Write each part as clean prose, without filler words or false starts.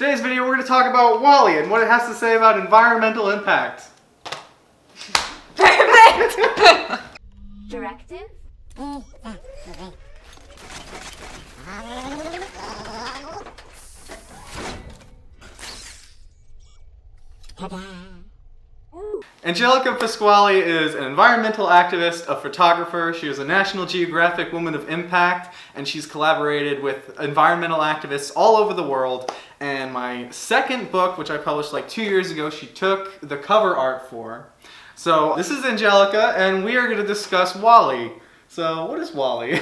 Today's video, we're going to talk about WALL-E and what it has to say about environmental impact. Perfect! Directive? Angelica Pasquale is an environmental activist, a photographer. She is a National Geographic Woman of Impact, and she's collaborated with environmental activists all over the world. And my second book, which I published like 2 years ago, she took the cover art for. So this is Angelica, and we are going to discuss WALL-E. So what is WALL-E?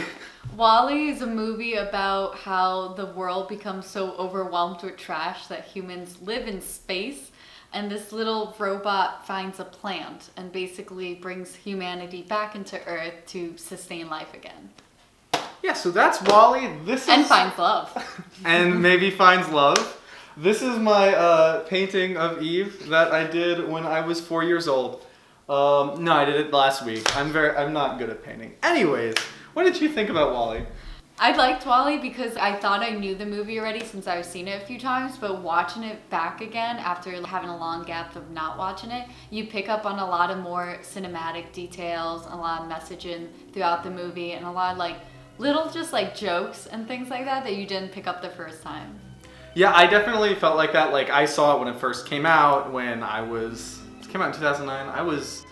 WALL-E is a movie about how the world becomes so overwhelmed with trash that humans live in space, and this little robot finds a plant and basically brings humanity back into Earth to sustain life again. Yeah, so that's WALL-E. And finds love. And maybe finds love. This is my painting of Eve that I did when I was 4 years old. No, I did it last week. I'm not good at painting. Anyways, what did you think about WALL-E? I liked WALL-E because I thought I knew the movie already since I've seen it a few times, but watching it back again after having a long gap of not watching it, you pick up on a lot of more cinematic details, a lot of messaging throughout the movie, and a lot of like little just like jokes and things like that that you didn't pick up the first time. Yeah, I definitely felt like that. Like, I saw it when it first came out when it came out in 2009. I was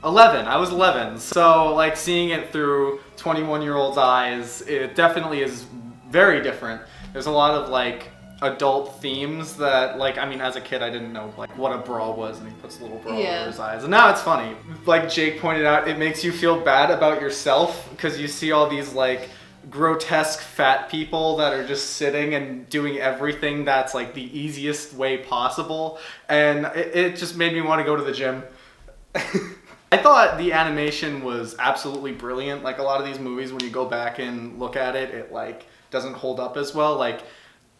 11. So, like, seeing it through 21-year-old's eyes, it definitely is very different. There's a lot of, like, adult themes that, like, I mean, as a kid, I didn't know, like, what a bra was, and he puts a little bra over his eyes. And now it's funny. Like Jake pointed out, it makes you feel bad about yourself because you see all these, like, grotesque fat people that are just sitting and doing everything that's, like, the easiest way possible. And it just made me want to go to the gym. I thought the animation was absolutely brilliant. Like, a lot of these movies, when you go back and look at it, it like doesn't hold up as well. Like,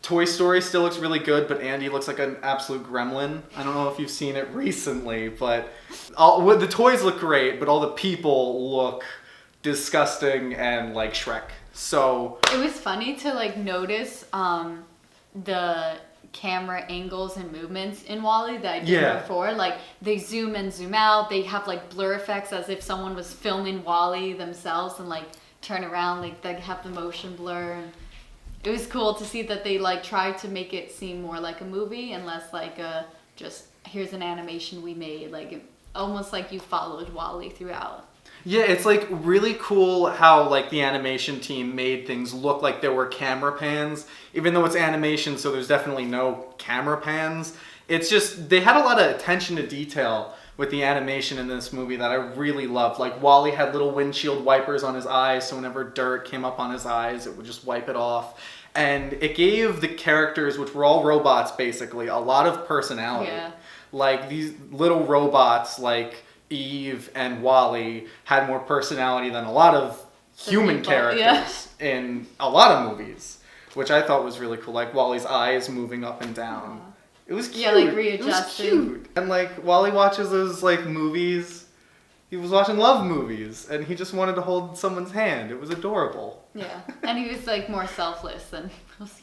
Toy Story still looks really good, but Andy looks like an absolute gremlin. I don't know if you've seen it recently, but the toys look great, but all the people look disgusting and like Shrek. So it was funny to like notice the camera angles and movements in WALL-E that I did before. Like, they zoom and zoom out. They have like blur effects as if someone was filming WALL-E themselves, and like turn around, like they have the motion blur. And it was cool to see that they like tried to make it seem more like a movie and less like a just here's an animation we made. Like, almost like you followed WALL-E throughout. Yeah, it's like really cool how like the animation team made things look like there were camera pans, even though it's animation, so there's definitely no camera pans. It's just, they had a lot of attention to detail with the animation in this movie that I really loved. Like, WALL-E had little windshield wipers on his eyes, so whenever dirt came up on his eyes, it would just wipe it off. And it gave the characters, which were all robots basically, a lot of personality. Yeah. Like, these little robots, like Eve and WALL-E, had more personality than a lot of human characters in a lot of movies, which I thought was really cool. Like, WALL-E's eyes moving up and down. It was cute. Yeah, like readjusting. It was cute. And like, WALL-E watches those like movies. He was watching love movies, and he just wanted to hold someone's hand. It was adorable. Yeah, and he was like more selfless than most.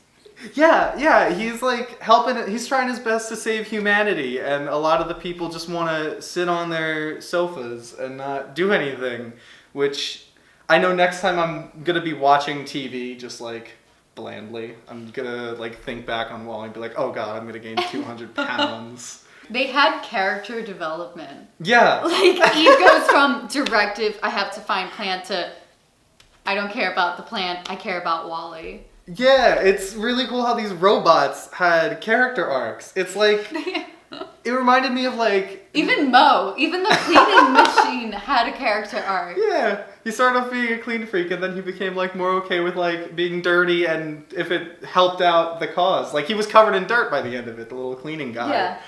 Yeah, he's like he's trying his best to save humanity, and a lot of the people just want to sit on their sofas and not do anything, which I know next time I'm going to be watching TV just like blandly, I'm going to like think back on WALL-E and be like, oh god, I'm going to gain 200 pounds. They had character development. Yeah. Like, Eve goes from directive, I have to find plant, to I don't care about the plant, I care about WALL-E. Yeah, it's really cool how these robots had character arcs. It's like, it reminded me of like... Even Mo, even the cleaning machine had a character arc. Yeah, he started off being a clean freak, and then he became like more okay with like being dirty, and if it helped out the cause. Like, he was covered in dirt by the end of it, the little cleaning guy. Yeah.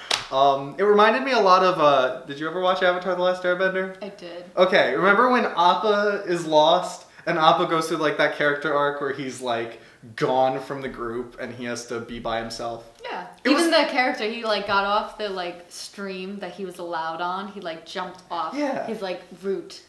It reminded me a lot of, did you ever watch Avatar: The Last Airbender? I did. Okay, remember when Appa is lost, and Appa goes through like that character arc where he's like gone from the group and he has to be by himself? Yeah. Even the character, he like got off the like stream that he was allowed on. He like jumped off his like route.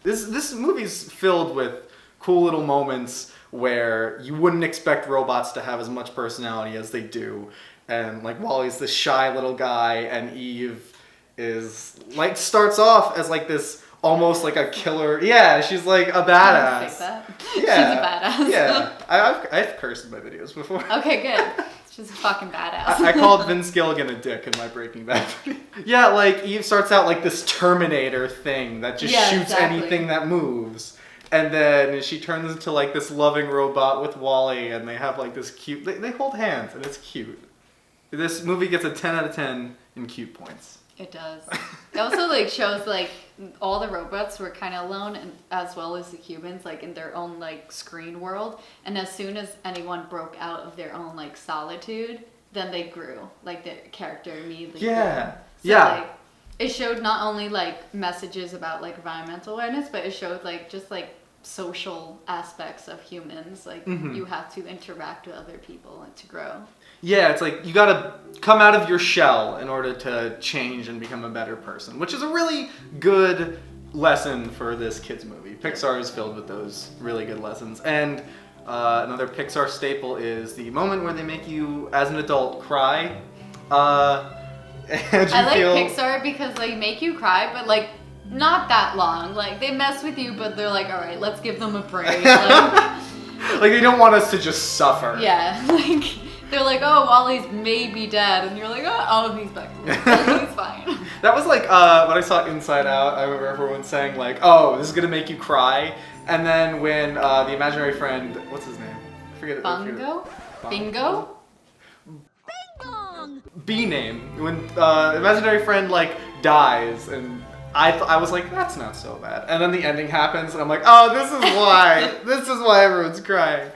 This movie's filled with cool little moments where you wouldn't expect robots to have as much personality as they do. And like Wally's this shy little guy, and Eve is like starts off as like this almost like a killer. Yeah, she's like a badass. That. Yeah, She's a badass. Yeah, I've cursed in my videos before. Okay, good. She's a fucking badass. I called Vince Gilligan a dick in my Breaking Bad video. Yeah, like Eve starts out like this Terminator thing that just shoots anything that moves. And then she turns into like this loving robot with Wally, and they have like this cute, they hold hands, and it's cute. This movie gets a 10 out of 10 in cute points. It does. It also like shows like all the robots were kind of alone, and as well as the humans, like in their own like screen world. And as soon as anyone broke out of their own like solitude, then they grew. Like the character immediately. Yeah. Grew. So, like, it showed not only like messages about like environmental awareness, but it showed like just like social aspects of humans. Like you have to interact with other people and to grow. Yeah, it's like you gotta come out of your shell in order to change and become a better person, which is a really good lesson for this kids movie. Pixar is filled with those really good lessons. And another Pixar staple is the moment where they make you, as an adult, cry. And I like Pixar because they make you cry, but like not that long. Like they mess with you, but they're like, all right, let's give them a break. Like they don't want us to just suffer. Yeah, like they're like, oh, Wally's maybe dead, and you're like, oh, he's back to life. He's fine. That was like when I saw Inside Out. I remember everyone saying like, oh, this is gonna make you cry. And then when the imaginary friend, what's his name? I forget it. Bingo? Bingo? B name. When imaginary friend like dies, and I was like, that's not so bad. And then the ending happens, and I'm like, oh, this is why. This is why everyone's crying.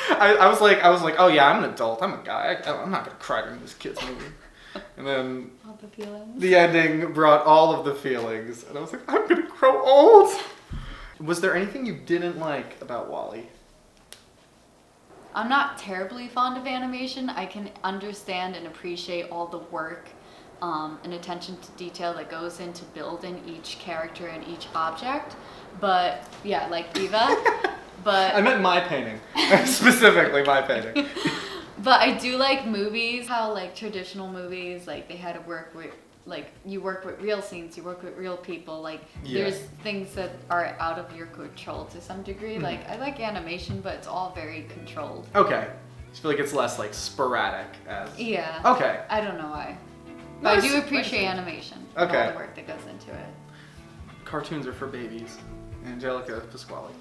I was like, oh yeah, I'm an adult. I'm a guy. I'm not gonna cry during this kid's movie. And then all the feelings. The ending brought all of the feelings, and I was like, I'm gonna grow old. Was there anything you didn't like about Wall-E? I'm not terribly fond of animation. I can understand and appreciate all the work and attention to detail that goes into building each character and each object. But yeah, like Eva. But I meant my painting. Specifically my painting. But I do like movies, how like traditional movies, like they had to work with, like you work with real scenes, you work with real people, like there's things that are out of your control to some degree. Like I like animation, but it's all very controlled. Okay. I feel like it's less like sporadic as... Yeah. Okay. I don't know why. But I do appreciate animation. Okay. All the work that goes into it. Cartoons are for babies. Angelica Pasquale.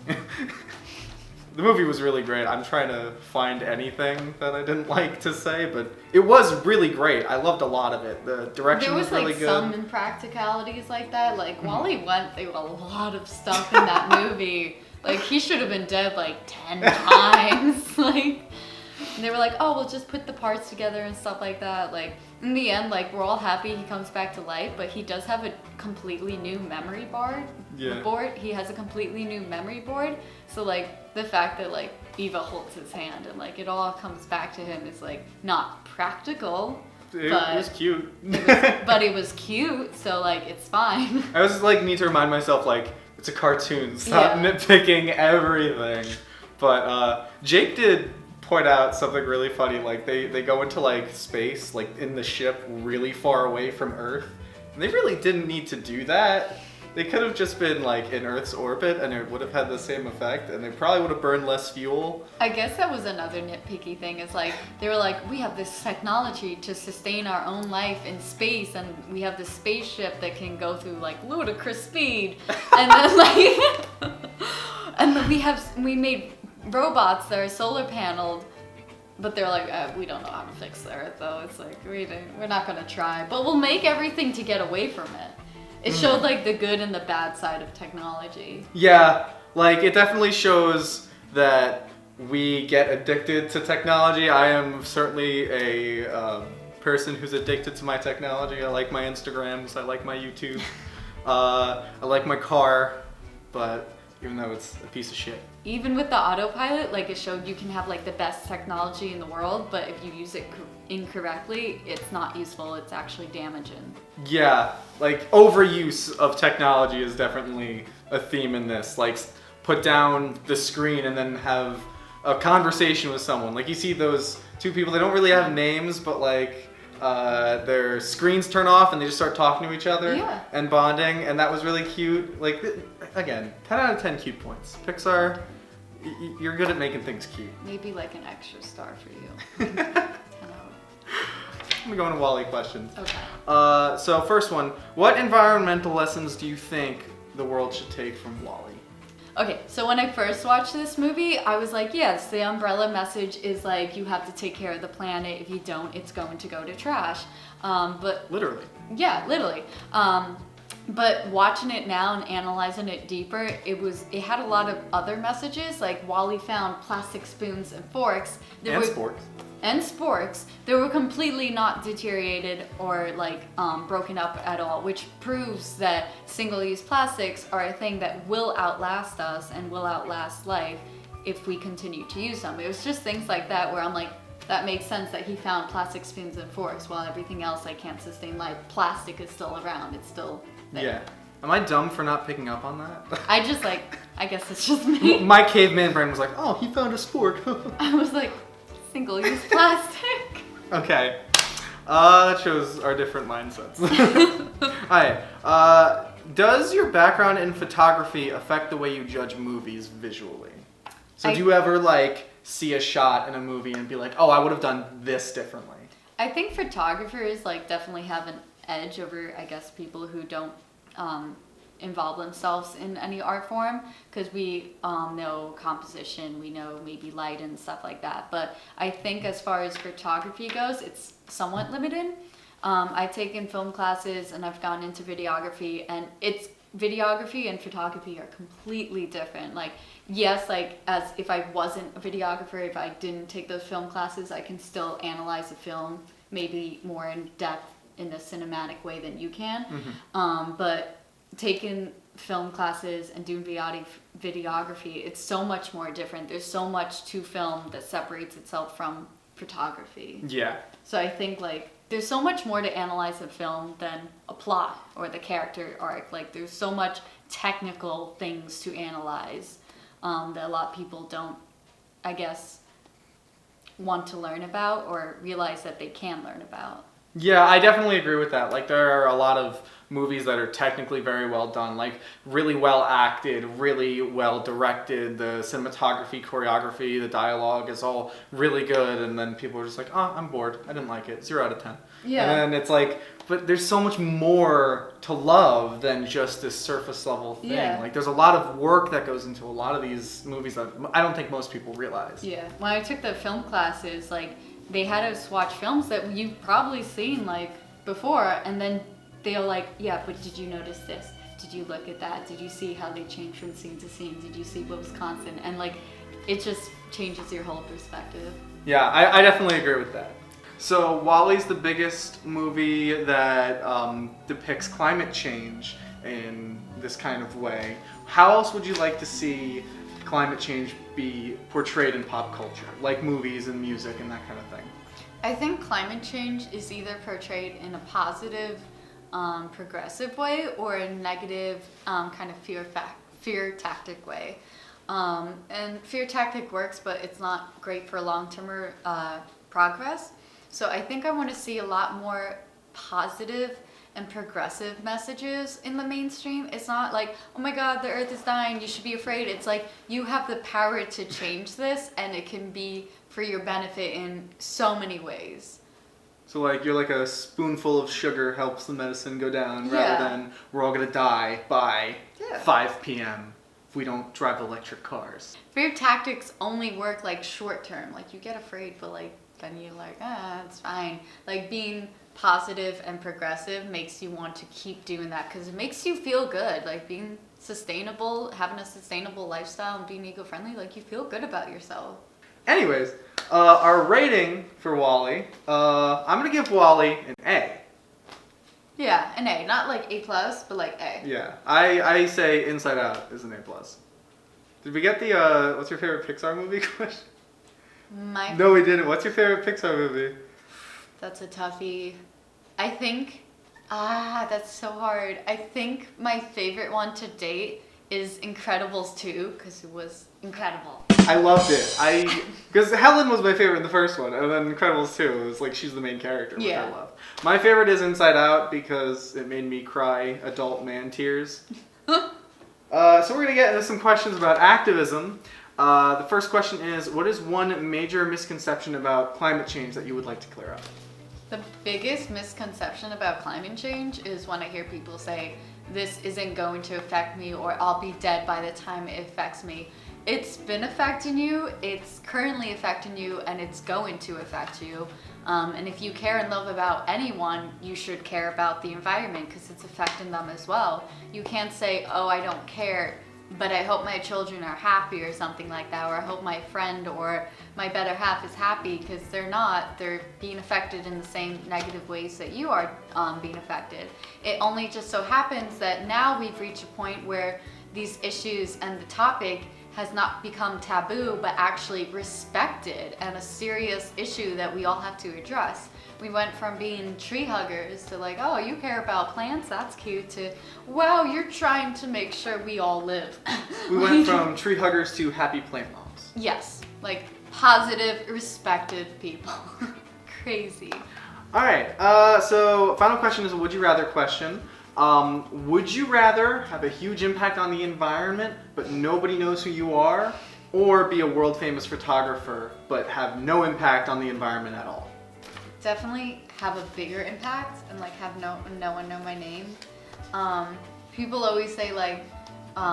The movie was really great. I'm trying to find anything that I didn't like to say, but it was really great. I loved a lot of it. The direction was really good. There was like some impracticalities like that. Like Wall-E went through a lot of stuff in that movie. Like he should have been dead like 10 times. Like and they were like, oh, we'll just put the parts together and stuff like that. Like in the end, like we're all happy he comes back to life, but he does have a completely new memory board. He has a completely new memory board. So like the fact that like Eva holds his hand and like it all comes back to him is like not practical. It was cute. But it was cute, so like it's fine. I was like need to remind myself like it's a cartoon. Stop nitpicking everything. But Jake did point out something really funny. Like they go into like space, like in the ship, really far away from Earth, and they really didn't need to do that. They could have just been like in Earth's orbit, and it would have had the same effect, and they probably would have burned less fuel. I guess that was another nitpicky thing. Is like they were like, we have this technology to sustain our own life in space, and we have this spaceship that can go through like ludicrous speed, and then like, and then we made robots that are solar paneled, but they're like, we don't know how to fix the Earth though. It's like we're not gonna try, but we'll make everything to get away from it. It showed like the good and the bad side of technology. Yeah, like it definitely shows that we get addicted to technology. I am certainly a person who's addicted to my technology. I like my Instagrams, I like my YouTube, I like my car, but even though it's a piece of shit. Even with the autopilot, like it showed you can have like the best technology in the world, but if you use it incorrectly, it's not useful, it's actually damaging. Yeah, like overuse of technology is definitely a theme in this. Like put down the screen and then have a conversation with someone. Like you see those two people, they don't really have names, but like their screens turn off and they just start talking to each other and bonding, and that was really cute. Like again, 10 out of 10 cute points. Pixar, you're good at making things cute. Maybe like an extra star for you. 10 out. I'm gonna go into WALL-E questions. Okay. So first one, what environmental lessons do you think the world should take from WALL-E? Okay, so when I first watched this movie, I was like, yes, the umbrella message is like, you have to take care of the planet. If you don't, it's going to go to trash. But literally. Yeah, literally. But watching it now and analyzing it deeper, it had a lot of other messages. Like WALL-E found plastic spoons and forks. And sporks that were completely not deteriorated or like broken up at all, which proves that single-use plastics are a thing that will outlast us and will outlast life if we continue to use them. It was just things like that where I'm like, that makes sense that he found plastic spoons and forks while everything else like can't sustain life. Plastic is still around, it's still there. Yeah. Am I dumb for not picking up on that? I guess it's just me. My caveman brain was like, oh, he found a spork. I was like, single-use plastic. Okay. That shows our different mindsets. Alright. Does your background in photography affect the way you judge movies visually? So do you ever like see a shot in a movie and be like, oh, I would have done this differently? I think photographers like definitely have an edge over, I guess, people who don't involve themselves in any art form, because we know composition, we know maybe light and stuff like that. But I think as far as photography goes, it's somewhat limited. I've taken film classes and I've gone into videography, and videography and photography are completely different. Like, yes, like as if I wasn't a videographer, if I didn't take those film classes, I can still analyze a film maybe more in depth in a cinematic way than you can. But taking film classes and doing videography, it's so much more different. There's so much to film that separates itself from photography. Yeah. So I think like there's so much more to analyze a film than a plot or the character arc. Like there's so much technical things to analyze that a lot of people don't, I guess, want to learn about or realize that they can learn about. Yeah, I definitely agree with that. Like, there are a lot of movies that are technically very well done, like really well acted, really well directed. The cinematography, choreography, the dialogue is all really good, and then people are just like, oh, I'm bored. I didn't like it. 0 out of 10. Yeah. And then it's like, but there's so much more to love than just this surface level thing. Yeah. Like, there's a lot of work that goes into a lot of these movies that I don't think most people realize. Yeah. When I took the film classes, like, they had us watch films that you've probably seen like before, and then they're like, yeah, but did you notice this? Did you look at that? Did you see how they changed from scene to scene? Did you see what was constant? And like, it just changes your whole perspective. Yeah, I definitely agree with that. So WALL-E's the biggest movie that depicts climate change in this kind of way. How else would you like to see climate change be portrayed in pop culture, like movies and music and that kind of thing? I think climate change is either portrayed in a positive, progressive way or a negative, kind of fear tactic way. And fear tactic works, but it's not great for long-term progress. So I think I want to see a lot more positive and progressive messages in the mainstream. It's not like, oh my god, the earth is dying, you should be afraid. It's like, you have the power to change this, and it can be for your benefit in so many ways. So like, you're like a spoonful of sugar helps the medicine go down, rather than we're all gonna die by 5 p.m. if we don't drive electric cars. Fear tactics only work like short term. Like, you get afraid, but like then you're like, it's fine. Like, being positive and progressive makes you want to keep doing that because it makes you feel good. Like, being sustainable, having a sustainable lifestyle and being eco-friendly, like, you feel good about yourself. Anyways, our rating for WALL-E, I'm gonna give WALL-E an A. Yeah, an A, not like A+, but like A. Yeah, I say Inside Out is an A+. Did we get the what's your favorite Pixar movie question? No, we didn't. What's your favorite Pixar movie? That's a toughie. I think, that's so hard. I think my favorite one to date is Incredibles 2, because it was incredible. I loved it. Because Helen was my favorite in the first one, and then Incredibles 2, it was like she's the main character, which I love. My favorite is Inside Out because it made me cry adult man tears. So we're going to get into some questions about activism. The first question is, what is one major misconception about climate change that you would like to clear up? The biggest misconception about climate change is when I hear people say, this isn't going to affect me, or I'll be dead by the time it affects me. It's been affecting you, it's currently affecting you, and it's going to affect you. And if you care and love about anyone, you should care about the environment because it's affecting them as well. You can't say, oh, I don't care, but I hope my children are happy or something like that, or I hope my friend or my better half is happy, because they're not. They're being affected in the same negative ways that you are being affected. It only just so happens that now we've reached a point where these issues and the topic has not become taboo, but actually respected and a serious issue that we all have to address. We went from being tree huggers to like, oh, you care about plants, that's cute, to, wow, you're trying to make sure we all live. We went from tree huggers to happy plant moms. Yes, like positive, respected people. Crazy. All right, so final question is a would you rather question. Would you rather have a huge impact on the environment, but nobody knows who you are, or be a world famous photographer, but have no impact on the environment at all? Definitely have a bigger impact and like have no one know my name. People always say like,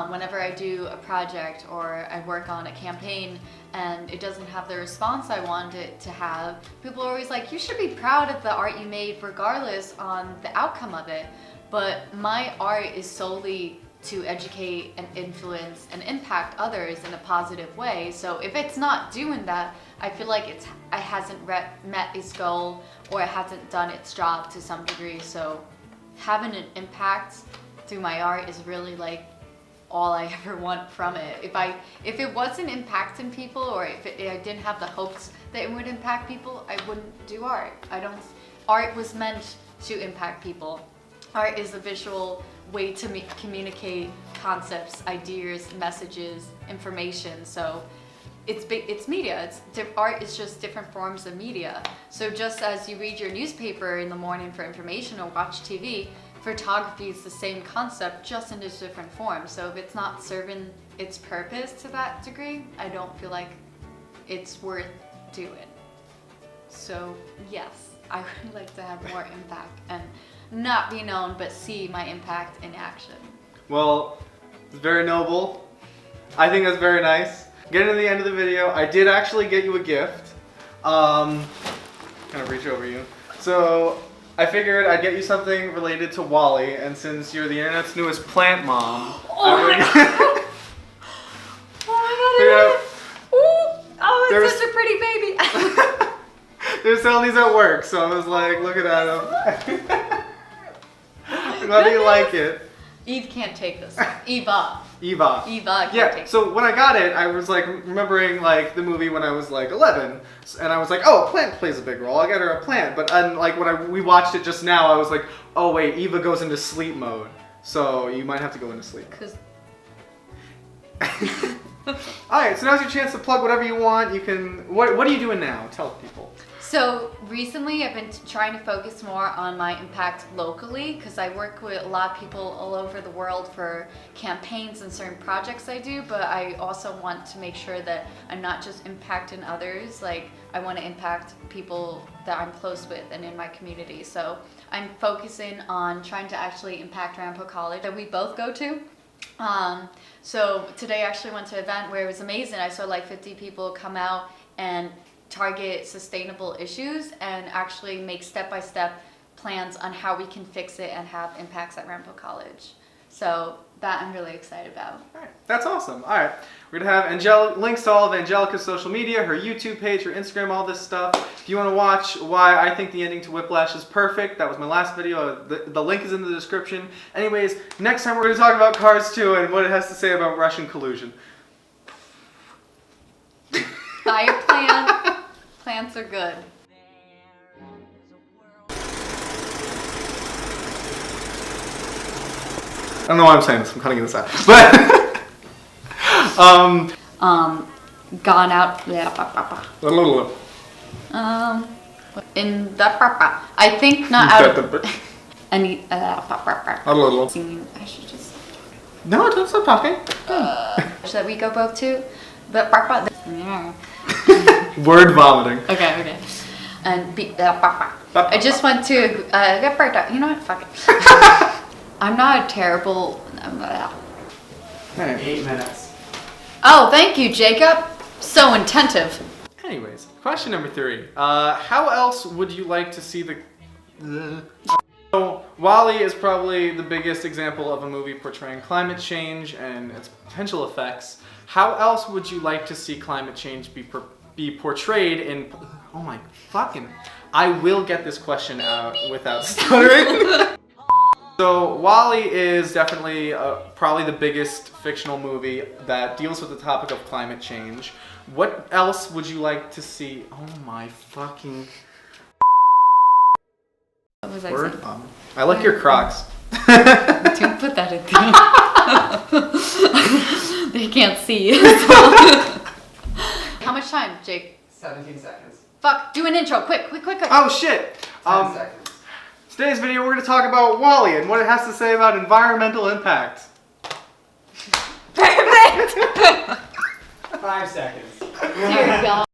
whenever I do a project or I work on a campaign and it doesn't have the response I want it to have, people are always like, you should be proud of the art you made regardless on the outcome of it. But my art is solely to educate and influence and impact others in a positive way. So if it's not doing that, I feel like it hasn't met its goal, or it hasn't done its job to some degree. So having an impact through my art is really like all I ever want from it. If it wasn't impacting people, or if I didn't have the hopes that it would impact people, I wouldn't do art. Art was meant to impact people. Art is a visual way to communicate concepts, ideas, messages, information. So it's media. Art is just different forms of media. So just as you read your newspaper in the morning for information or watch TV, photography is the same concept, just in a different form. So if it's not serving its purpose to that degree, I don't feel like it's worth doing. So yes, I would like to have more impact and not be known, but see my impact in action. Well, it's very noble. I think that's very nice. Getting to the end of the video, I did actually get you a gift. Kind of reach over you. So I figured I'd get you something related to Wally, and since you're the internet's newest plant mom, Oh it's such a pretty baby. They're selling these at work, so I was like looking at them. I'm glad you like it. Eve can't take this. Eva can't Yeah, take so when I got it, I was like remembering like the movie when I was like 11, and I was like, oh, a plant plays a big role, I'll get her a plant. But like when we watched it just now, I was like, oh wait, Eva goes into sleep mode, so you might have to go into sleep. Alright, so now's your chance to plug whatever you want. You can, what are you doing now? Tell people. So recently I've been trying to focus more on my impact locally, because I work with a lot of people all over the world for campaigns and certain projects I do, but I also want to make sure that I'm not just impacting others. Like, I want to impact people that I'm close with and in my community. So I'm focusing on trying to actually impact Rampo College that we both go to. So today I actually went to an event where it was amazing. I saw like 50 people come out and target sustainable issues and actually make step-by-step plans on how we can fix it and have impacts at Rampo College. So that I'm really excited about. All right, that's awesome. All right, we're gonna have links to all of Angelica's social media, her YouTube page, her Instagram, all this stuff. If you want to watch why I think the ending to Whiplash is perfect, that was my last video. The link is in the description. Anyways, next time we're gonna talk about Cars 2 and what it has to say about Russian collusion. Buy a plant. Plants are good. I don't know why I'm saying this. I'm cutting this out. But Gone out. In the I think not out of. I need. Singing. I should just. No, don't stop talking. Should we go both to the yeah. Word vomiting. Okay. And I just went to you know what? Fuck it. I'm not a terrible. 8 minutes. Oh, thank you, Jacob. So attentive. Anyways, question number 3. How else would you like to see the... So, WALL-E is probably the biggest example of a movie portraying climate change and its potential effects. How else would you like to see climate change be portrayed in... Oh my fucking... I will get this question out without stuttering. So, WALL-E is definitely probably the biggest fictional movie that deals with the topic of climate change. What else would you like to see? Oh my fucking... What was I Word saying? bomb. I like your Crocs. Don't put that in there. They can't see. How much time, Jake? 17 seconds. Fuck, do an intro, quick. Oh shit! 10 seconds. Today's video we're going to talk about WALL-E and what it has to say about environmental impact. Perfect! 5 seconds. Dear God.